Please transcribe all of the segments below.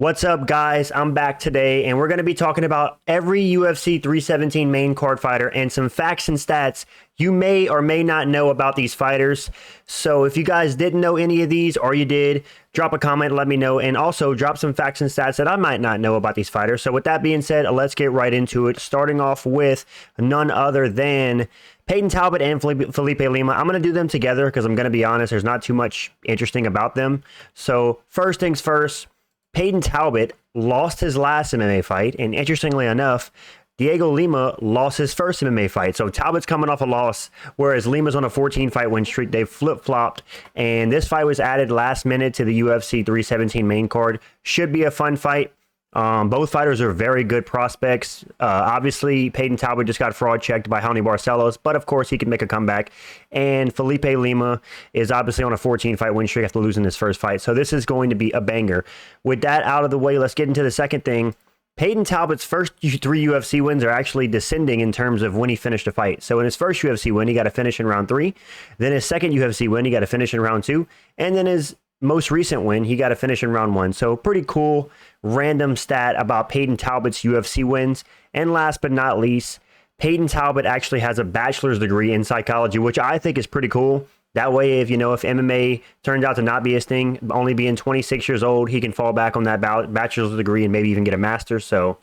What's up, guys? I'm back today, and we're going to be talking about every UFC 317 main card fighter and some facts and stats you may or may not know about these fighters. So if you guys didn't know any of these, or you did, drop a comment, let me know, and also drop some facts and stats that I might not know about these fighters. So with that being said, let's get right into it, starting off with none other than Payton Talbott and Felipe Lima. I'm going to do them together because I'm going to be honest, there's not too much interesting about them. So first things first, Payton Talbott lost his last MMA fight, and interestingly enough, Diego Lima lost his first MMA fight. So Talbott's coming off a loss, whereas Lima's on a 14-fight win streak. They flip-flopped, and this fight was added last minute to the UFC 317 main card. Should be a fun fight. Both fighters are very good prospects. Obviously, Payton Talbott just got fraud checked by Raoni Barcelos, but of course he can make a comeback. And Felipe Lima is obviously on a 14-fight win streak after losing his first fight. So this is going to be a banger. With that out of the way, let's get into the second thing. Payton Talbott's first 3 UFC wins are actually descending in terms of when he finished a fight. So in his first UFC win, he got a finish in round 3. Then his second UFC win, he got a finish in round 2. And then his most recent win, he got a finish in round 1. So pretty cool random stat about Payton Talbott's UFC wins. And last but not least, Payton Talbott actually has a bachelor's degree in psychology, which I think is pretty cool. That way, if MMA turns out to not be his thing, only being 26 years old, he can fall back on that bachelor's degree and maybe even get a master's. So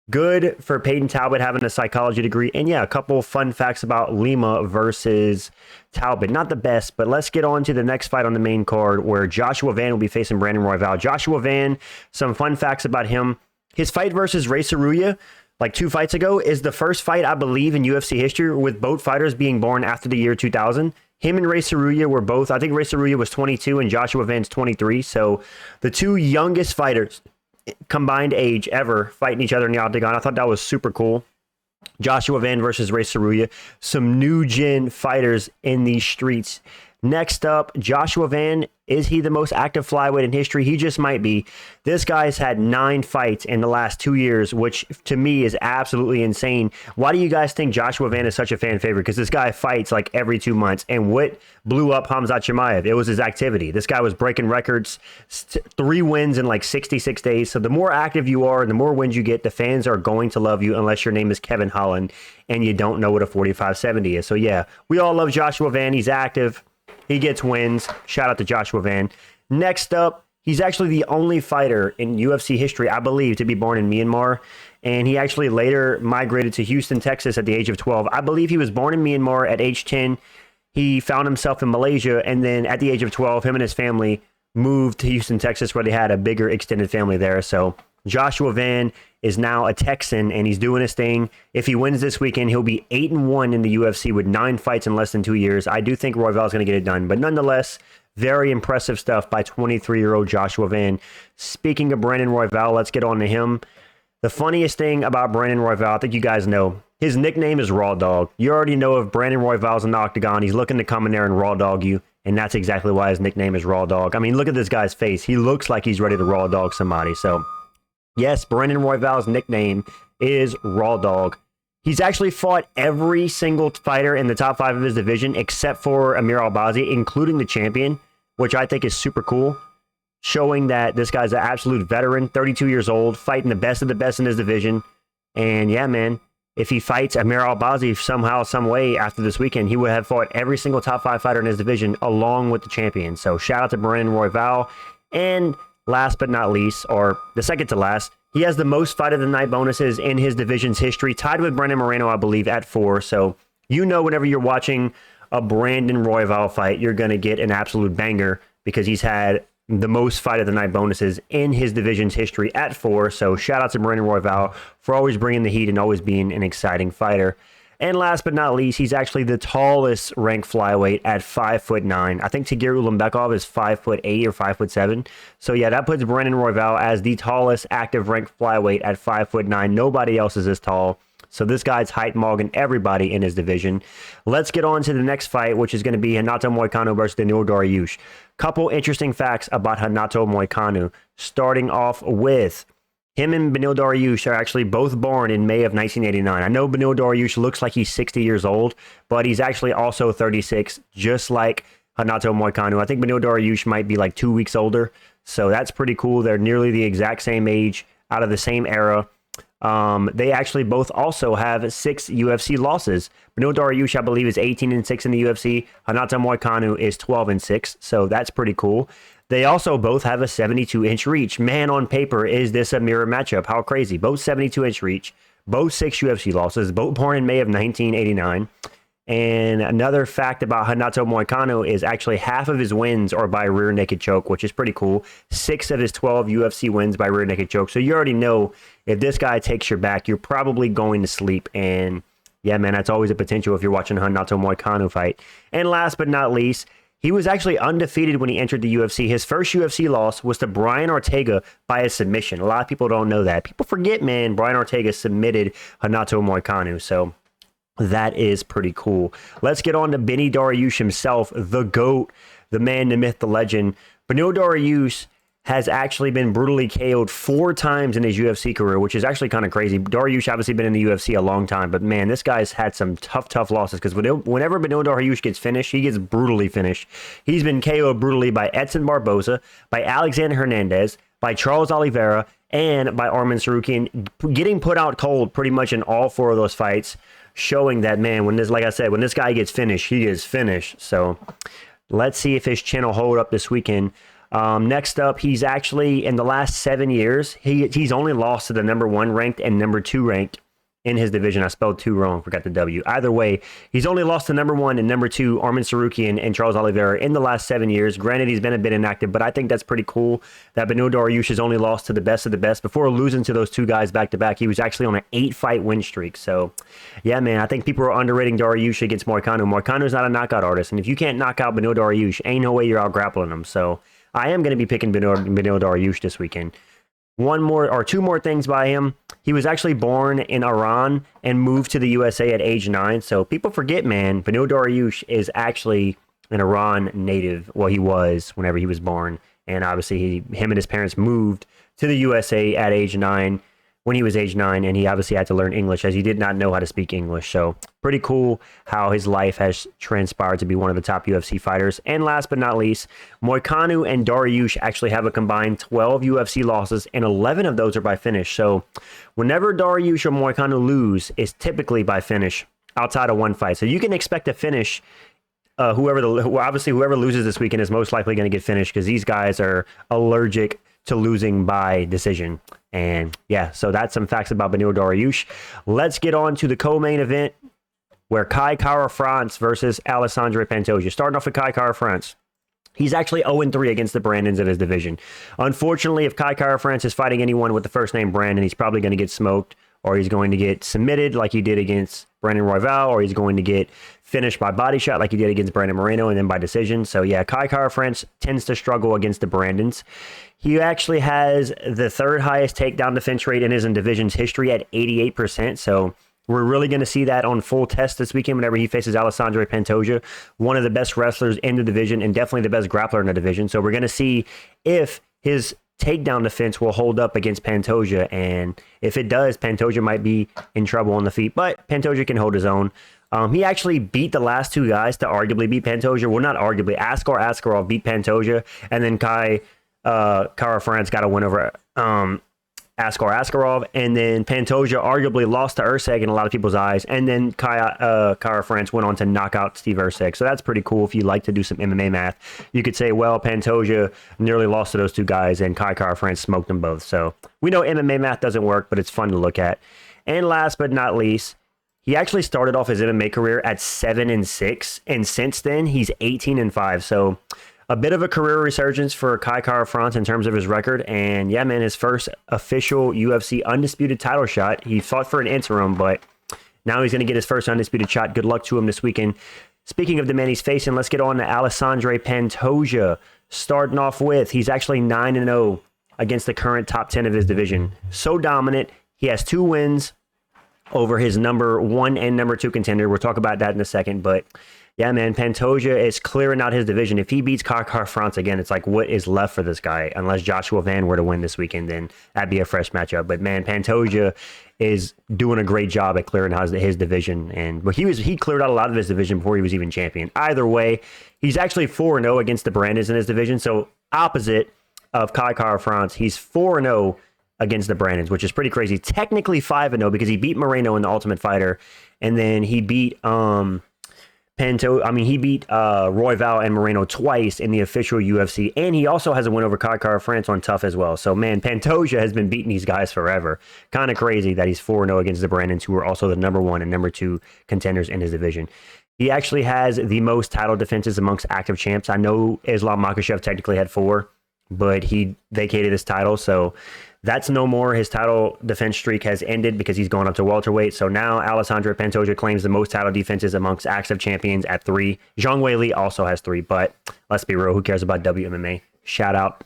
good for Payton Talbott having a psychology degree. And yeah, a couple fun facts about Lima versus Talbott. Not the best, but let's get on to the next fight on the main card where Joshua Van will be facing Brandon Royval. Joshua Van, some fun facts about him. His fight versus Ray Saruya, like 2 fights ago, is the first fight, I believe, in UFC history with both fighters being born after the year 2000. Him and Ray Saruya were both, I think Ray Saruya was 22 and Joshua Van's 23. So the 2 youngest fighters combined age ever fighting each other in the octagon. I thought that was super cool. Joshua Van versus Ray Saruya. Some new gen fighters in these streets. Next up, Joshua Van. Is he the most active flyweight in history? He just might be. This guy's had 9 fights in the last 2 years, which to me is absolutely insane. Why do you guys think Joshua Van is such a fan favorite? Because this guy fights like every 2 months. And what blew up Khamzat Chimaev? It was his activity. This guy was breaking records, 3 wins in like 66 days. So the more active you are and the more wins you get, the fans are going to love you unless your name is Kevin Holland and you don't know what a 45-70 is. So yeah, we all love Joshua Van. He's active. He gets wins. Shout out to Joshua Van. Next up, he's actually the only fighter in UFC history, I believe, to be born in Myanmar. And he actually later migrated to Houston, Texas at the age of 12. I believe he was born in Myanmar at age 10. He found himself in Malaysia. And then at the age of 12, him and his family moved to Houston, Texas, where they had a bigger extended family there. So Joshua Van is now a Texan, and he's doing his thing. If he wins this weekend, he'll be 8-1 in the UFC with 9 fights in less than 2 years. I do think Royval is going to get it done, but nonetheless, very impressive stuff by 23-year-old Joshua Van. Speaking of Brandon Royval, let's get on to him. The funniest thing about Brandon Royval, I think you guys know, his nickname is Raw Dog. You already know if Brandon Royval's in the octagon, he's looking to come in there and raw dog you, and that's exactly why his nickname is Raw Dog. I mean, look at this guy's face. He looks like he's ready to raw dog somebody, so yes, Brandon Royval's nickname is Raw Dog. He's actually fought every single fighter in the top 5 of his division except for Amir Albazi, including the champion, which I think is super cool, showing that this guy's an absolute veteran, 32 years old, fighting the best of the best in his division. And yeah, man, if he fights Amir Albazi somehow, some way after this weekend, he would have fought every single top 5 fighter in his division along with the champion. So shout out to Brandon Royval. And last but not least, or the second to last, he has the most fight of the night bonuses in his division's history, tied with Brandon Moreno, I believe, at 4. So whenever you're watching a Brandon Royval fight, you're going to get an absolute banger because he's had the most fight of the night bonuses in his division's history at 4. So shout out to Brandon Royval for always bringing the heat and always being an exciting fighter. And last but not least, he's actually the tallest ranked flyweight at 5'9". I think Tagir Ulanbekov is 5'8" or 5'7". So yeah, that puts Brandon Royval as the tallest active ranked flyweight at 5'9". Nobody else is as tall. So this guy's height mogging everybody in his division. Let's get on to the next fight, which is going to be Renato Moicano versus Beneil Dariush. Couple interesting facts about Renato Moicano. Starting off with him and Beneil Dariush are actually both born in May of 1989. I know Beneil Dariush looks like he's 60 years old, but he's actually also 36, just like Renato Moicano. I think Beneil Dariush might be like 2 weeks older. So that's pretty cool. They're nearly the exact same age, out of the same era. They actually both also have 6 UFC losses. Beneil Dariush, I believe, is 18-6 in the UFC. Renato Moicano is 12-6. So that's pretty cool. They also both have a 72-inch reach. Man, on paper, is this a mirror matchup? How crazy. Both 72-inch reach. Both 6 UFC losses. Both born in May of 1989. And another fact about Renato Moicano is actually half of his wins are by rear naked choke, which is pretty cool. 6 of his 12 UFC wins by rear naked choke. So you already know if this guy takes your back, you're probably going to sleep. And yeah, man, that's always a potential if you're watching a Renato Moicano fight. And last but not least, he was actually undefeated when he entered the UFC. His first UFC loss was to Brian Ortega by a submission. A lot of people don't know that. People forget, man, Brian Ortega submitted Renato Moicano. So that is pretty cool. Let's get on to Beneil Dariush himself, the GOAT, the man, the myth, the legend. Beneil Dariush has actually been brutally KO'd 4 times in his UFC career, which is actually kind of crazy. Dariush obviously been in the UFC a long time, but man, this guy's had some tough losses because whenever Beneil Dariush gets finished, he gets brutally finished. He's been KO'd brutally by Edson Barboza, by Alexander Hernandez, by Charles Oliveira, and by Arman Tsarukyan, getting put out cold pretty much in all 4 of those fights, showing that, man, when this, like I said, when this guy gets finished, he is finished. So let's see if his chin will hold up this weekend. Next up, he's actually, in the last 7 years, he's only lost to the number 1 ranked and number 2 ranked in his division. I spelled 2 wrong, forgot the W. Either way, he's only lost to number 1 and number 2, Arman Tsarukyan and Charles Oliveira in the last 7 years. Granted, he's been a bit inactive, but I think that's pretty cool that Beneil Dariush has only lost to the best of the best. Before losing to those 2 guys back-to-back, he was actually on an 8-fight win streak. So, yeah, man, I think people are underrating Dariush against Moicano. Moicano's not a knockout artist, and if you can't knock out Beneil Dariush, ain't no way you're out-grappling him. So I am going to be picking Beneil Dariush this weekend. 2 more things by him. He was actually born in Iran and moved to the USA at age 9. So people forget, man, Beneil Dariush is actually an Iran native. Well, he was whenever he was born. And obviously him and his parents moved to the USA at age 9 when he was age 9. And he obviously had to learn English as he did not know how to speak English. So pretty cool how his life has transpired to be one of the top UFC fighters. And last but not least, Moicano and Dariush actually have a combined 12 UFC losses, and 11 of those are by finish. So whenever Dariush or Moicano lose, it's typically by finish outside of 1 fight. So you can expect a finish. Whoever loses this weekend is most likely going to get finished because these guys are allergic to losing by decision. And yeah, so that's some facts about Beneil Dariush. Let's get on to the co-main event, where Kai Kara-France versus Alexandre Pantoja. Starting off with Kai Kara-France. He's actually 0-3 against the Brandons in his division. Unfortunately, if Kai Kara-France is fighting anyone with the first name Brandon, he's probably going to get smoked, or he's going to get submitted like he did against Brandon Royval, or he's going to get finished by body shot like he did against Brandon Moreno, and then by decision. So yeah, Kai Kara-France tends to struggle against the Brandons. He actually has the 3rd highest takedown defense rate in his division's history at 88%. So we're really going to see that on full test this weekend whenever he faces Alexandre Pantoja, one of the best wrestlers in the division and definitely the best grappler in the division. So we're going to see if his takedown defense will hold up against Pantoja. And if it does, Pantoja might be in trouble on the feet, but Pantoja can hold his own. He actually beat the last 2 guys to arguably beat Pantoja. Well, not arguably. Askar Askarov beat Pantoja, and then Kai Kara-France got a win over Askar Askarov, and then Pantoja arguably lost to Erceg in a lot of people's eyes, and then Kara-France went on to knock out Steve Erceg. So that's pretty cool if you like to do some MMA math. You could say, well, Pantoja nearly lost to those 2 guys, and Kai Kara-France smoked them both. So we know MMA math doesn't work, but it's fun to look at. And last but not least, he actually started off his MMA career at 7-6, and since then, he's 18-5. So a bit of a career resurgence for Kai Kara-France in terms of his record. And yeah, man, his first official UFC undisputed title shot. He fought for an interim, but now he's going to get his first undisputed shot. Good luck to him this weekend. Speaking of the man he's facing, let's get on to Alexandre Pantoja. Starting off with, he's actually 9-0 against the current top 10 of his division. So dominant. He has 2 wins over his number 1 and number 2 contender. We'll talk about that in a second, but yeah, man, Pantoja is clearing out his division. If he beats Kai Kara-France again, it's like, what is left for this guy? Unless Joshua Van were to win this weekend, then that'd be a fresh matchup. But man, Pantoja is doing a great job at clearing out his division. But he cleared out a lot of his division before he was even champion. Either way, he's actually 4-0 against the Brandons in his division. So opposite of Kai Kara France, he's 4-0 against the Brandons, which is pretty crazy. Technically 5-0 because he beat Moreno in the Ultimate Fighter, and then he beat he beat Royval and Moreno twice in the official UFC, and he also has a win over Kai Kara France on Tough as well. So, man, Pantoja has been beating these guys forever. Kind of crazy that he's 4-0 against the Brandons, who are also the number 1 and number 2 contenders in his division. He actually has the most title defenses amongst active champs. I know Islam Makhachev technically had 4, but he vacated his title, so that's no more. His title defense streak has ended because he's gone up to welterweight. So now Alexandre Pantoja claims the most title defenses amongst active champions at 3. Zhang Weili also has 3, but let's be real, who cares about WMMA? Shout out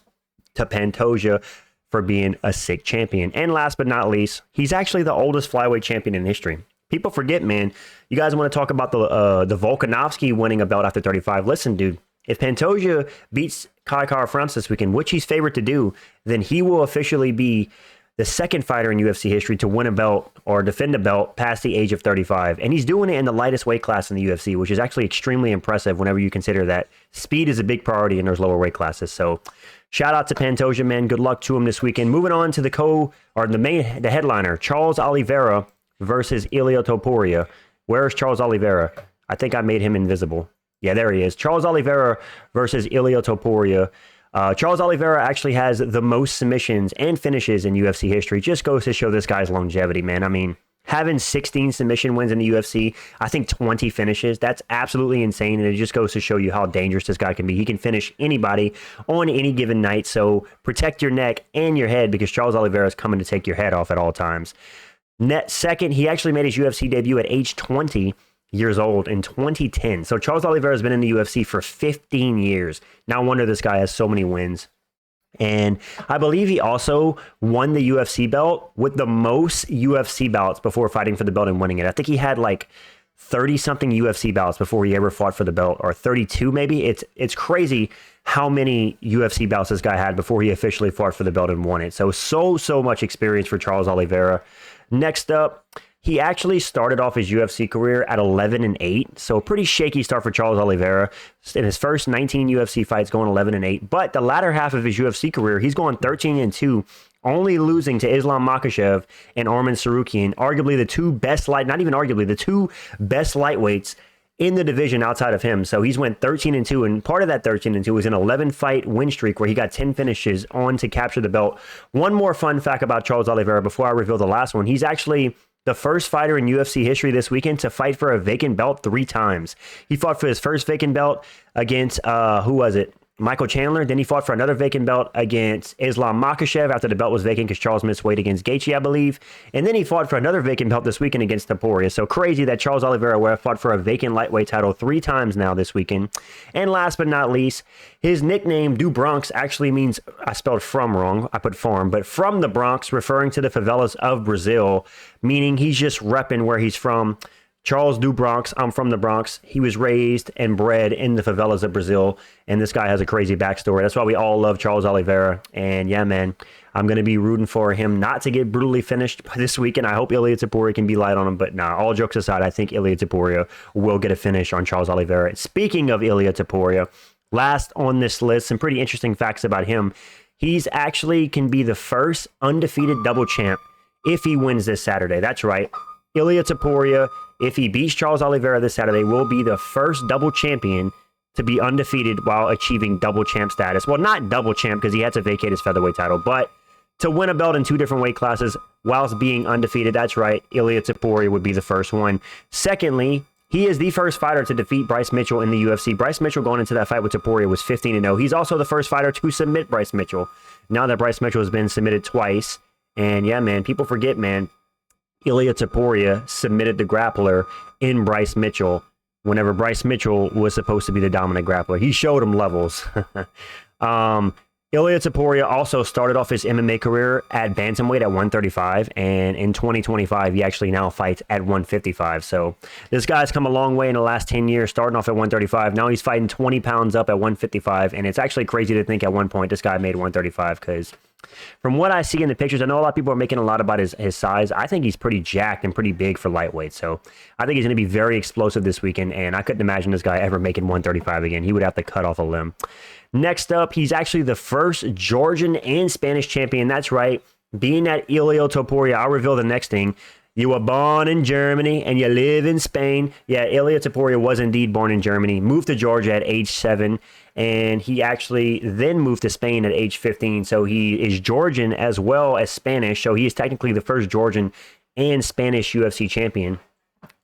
to Pantoja for being a sick champion. And last but not least, he's actually the oldest flyweight champion in history. People forget, man. You guys want to talk about the Volkanovski winning a belt after 35? Listen, dude. If Pantoja beats Kai Kara France this weekend, which he's favored to do, then he will officially be the second fighter in UFC history to win a belt or defend a belt past the age of 35. And he's doing it in the lightest weight class in the UFC, which is actually extremely impressive whenever you consider that speed is a big priority in those lower weight classes. So shout out to Pantoja, man. Good luck to him this weekend. Moving on to the headliner, Charles Oliveira versus Ilia Topuria. Where is Charles Oliveira? I think I made him invisible. Yeah, there he is. Charles Oliveira versus Ilia Topuria. Charles Oliveira actually has the most submissions and finishes in UFC history. Just goes to show this guy's longevity, man. I mean, having 16 submission wins in the UFC, I think 20 finishes, that's absolutely insane. And it just goes to show you how dangerous this guy can be. He can finish anybody on any given night. So protect your neck and your head because Charles Oliveira is coming to take your head off at all times. Second, he actually made his UFC debut at age 20 years old in 2010. So Charles Oliveira has been in the UFC for 15 years. No wonder this guy has so many wins. And I believe he also won the UFC belt with the most UFC bouts before fighting for the belt and winning it. I think he had like 30-something UFC bouts before he ever fought for the belt, or 32 maybe. It's crazy how many UFC bouts this guy had before he officially fought for the belt and won it. So much experience for Charles Oliveira. Next up, he actually started off his UFC career at 11-8, so a pretty shaky start for Charles Oliveira. In his first 19 UFC fights, going 11-8, but the latter half of his UFC career, he's going 13-2, only losing to Islam Makhachev and Arman Sarukian, arguably the two best the two best lightweights in the division outside of him. So he's went 13-2, and part of that 13-2 was an 11-fight win streak where he got 10 finishes on to capture the belt. One more fun fact about Charles Oliveira before I reveal the last one. He's actually the first fighter in UFC history this weekend to fight for a vacant belt 3 times. He fought for his first vacant belt against, Michael Chandler. Then he fought for another vacant belt against Islam Makhachev after the belt was vacant because Charles missed weight against Gaethje, I believe. And then he fought for another vacant belt this weekend against Topuria. So crazy that Charles Oliveira fought for a vacant lightweight title 3 times now this weekend. And last but not least, his nickname, Du Bronx, actually means, I spelled from wrong, I put farm, but from the Bronx, referring to the favelas of Brazil, meaning he's just repping where he's from. Charles Du Bronx, I'm from the Bronx. He was raised and bred in the favelas of Brazil, and this guy has a crazy backstory. That's why we all love Charles Oliveira. And yeah, man, I'm going to be rooting for him not to get brutally finished this weekend. I hope Ilia Topuria can be light on him, but nah, all jokes aside, I think Ilia Topuria will get a finish on Charles Oliveira. Speaking of Ilia Topuria, last on this list, some pretty interesting facts about him. He's actually can be the first undefeated double champ if he wins this Saturday. That's right. Ilia Topuria, if he beats Charles Oliveira this Saturday, will be the first double champion to be undefeated while achieving double champ status. Well, not double champ because he had to vacate his featherweight title, but to win a belt in 2 different weight classes whilst being undefeated. That's right. Ilia Topuria would be the first one. Secondly, he is the first fighter to defeat Bryce Mitchell in the UFC. Bryce Mitchell going into that fight with Topuria was 15-0. He's also the first fighter to submit Bryce Mitchell. Now that Bryce Mitchell has been submitted twice. And yeah, man, people forget, man. Ilia Topuria submitted the grappler in Bryce Mitchell whenever Bryce Mitchell was supposed to be the dominant grappler. He showed him levels. Ilia Topuria also started off his MMA career at bantamweight at 135, and in 2025, he actually now fights at 155. So this guy's come a long way in the last 10 years, starting off at 135. Now he's fighting 20 pounds up at 155, and it's actually crazy to think at one point this guy made 135 because from what I see in the pictures, I know a lot of people are making a lot about his size. I think he's pretty jacked and pretty big for lightweight. So I think he's going to be very explosive this weekend, and I couldn't imagine this guy ever making 135 again. He would have to cut off a limb. Next up, he's actually the first Georgian and Spanish champion. That's right. Being that Ilia Topuria, I'll reveal the next thing. You were born in Germany and you live in Spain. Yeah, Ilia Topuria was indeed born in Germany, moved to Georgia at age 7, and he actually then moved to Spain at age 15. So he is Georgian as well as Spanish. So he is technically the first Georgian and Spanish UFC champion.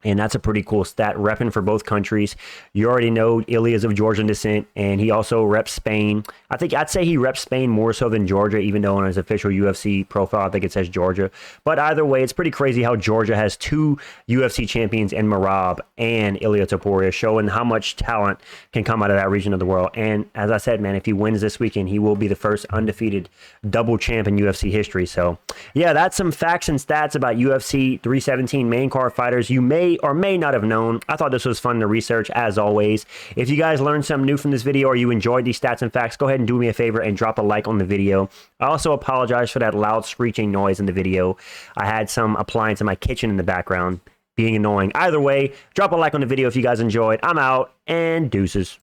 And that's a pretty cool stat, repping for both countries. You already know Ilia is of Georgian descent, and he also reps Spain. I think I'd say he reps Spain more so than Georgia, even though on his official UFC profile, I think it says Georgia. But either way, it's pretty crazy how Georgia has 2 UFC champions in Merab and Ilia Topuria, showing how much talent can come out of that region of the world. And as I said, man, if he wins this weekend, he will be the first undefeated double champ in UFC history. So, yeah, that's some facts and stats about UFC 317 main card fighters you may or may not have known. I thought this was fun to research, as always. If you guys learned something new from this video or you enjoyed these stats and facts, go ahead and do me a favor and drop a like on the video. I also apologize for that loud screeching noise in the video. I had some appliance in my kitchen in the background being annoying. Either way, drop a like on the video if you guys enjoyed. I'm out, and deuces.